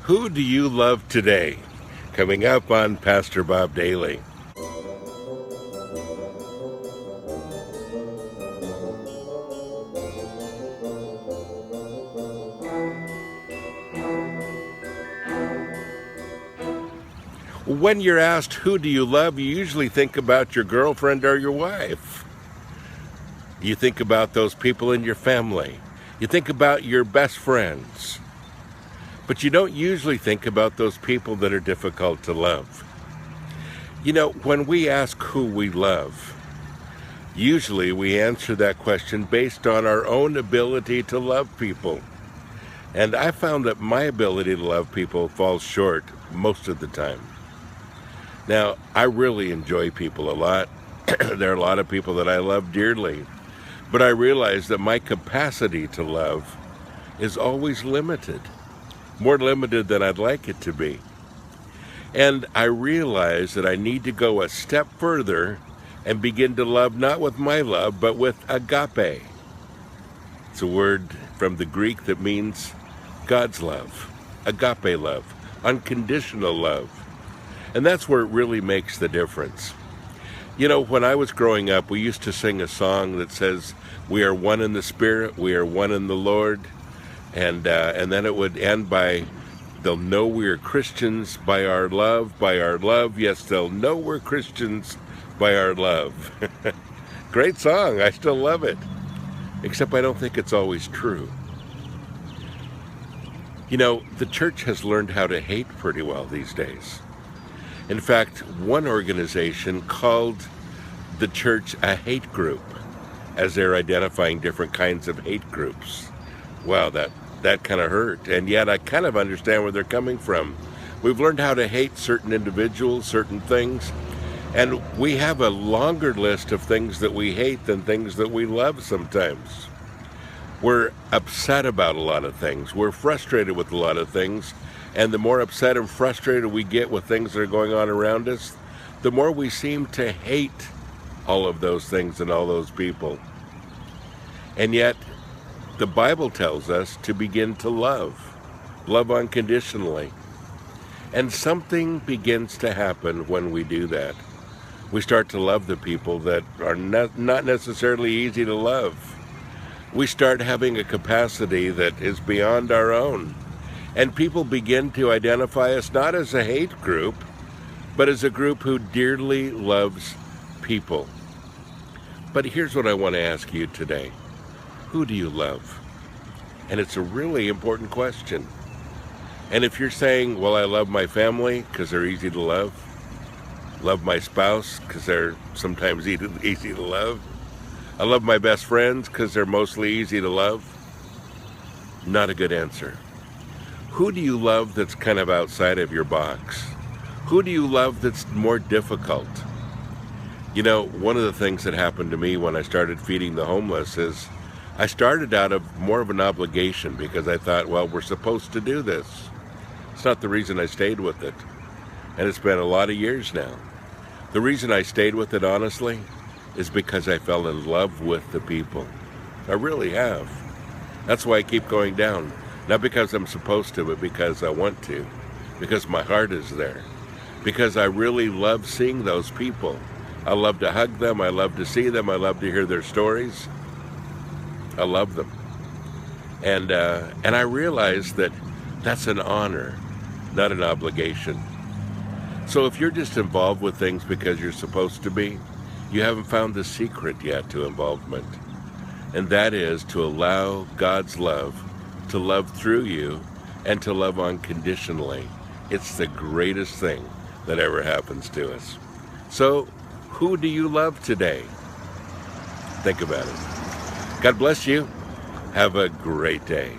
Who do you love today? Coming up on Pastor Bob Daily. When you're asked who do you love, you usually think about your girlfriend or your wife. You think about those people in your family. You think about your best friends. But you don't usually think about those people that are difficult to love. You know, when we ask who we love, usually we answer that question based on our own ability to love people. And I found that my ability to love people falls short most of the time. Now, I really enjoy people a lot. There are a lot of people that I love dearly. But I realize that my capacity to love is always limited. More limited than I'd like it to be. And I realize that I need to go a step further and begin to love not with my love, but with agape. It's a word from the Greek that means God's love, agape love, unconditional love. And that's where it really makes the difference. You know, when I was growing up, we used to sing a song that says, "We are one in the Spirit, we are one in the Lord." And then it would end by, "They'll know we're Christians by our love, yes, they'll know we're Christians by our love." Great song, I still love it. Except I don't think it's always true. You know, the church has learned how to hate pretty well these days. In fact, one organization called the church a hate group, as they're identifying different kinds of hate groups. Wow, that kind of hurt, and yet I kind of understand where they're coming from. We've learned how to hate certain individuals, certain things, and we have a longer list of things that we hate than things that we love sometimes. We're upset about a lot of things. We're frustrated with a lot of things, and the more upset and frustrated we get with things that are going on around us, the more we seem to hate all of those things and all those people. And yet, the Bible tells us to begin to love unconditionally. And something begins to happen when we do that. We start to love the people that are not necessarily easy to love. We start having a capacity that is beyond our own. And people begin to identify us not as a hate group, but as a group who dearly loves people. But here's what I want to ask you today. Who do you love? And it's a really important question. And if you're saying, well, I love my family because they're easy to love my spouse because they're sometimes easy to love, I love my best friends because they're mostly easy to love, not a good answer. Who do you love that's kind of outside of your box? Who do you love that's more difficult? You know, one of the things that happened to me when I started feeding the homeless is I started out of more of an obligation because I thought, well, we're supposed to do this. It's not the reason I stayed with it. And it's been a lot of years now. The reason I stayed with it, honestly, is because I fell in love with the people. I really have. That's why I keep going down. Not because I'm supposed to, but because I want to. Because my heart is there. Because I really love seeing those people. I love to hug them. I love to see them. I love to hear their stories. I love them. And I realize that that's an honor, not an obligation. So if you're just involved with things because you're supposed to be, you haven't found the secret yet to involvement. And that is to allow God's love to love through you and to love unconditionally. It's the greatest thing that ever happens to us. So, who do you love today? Think about it. God bless you. Have a great day.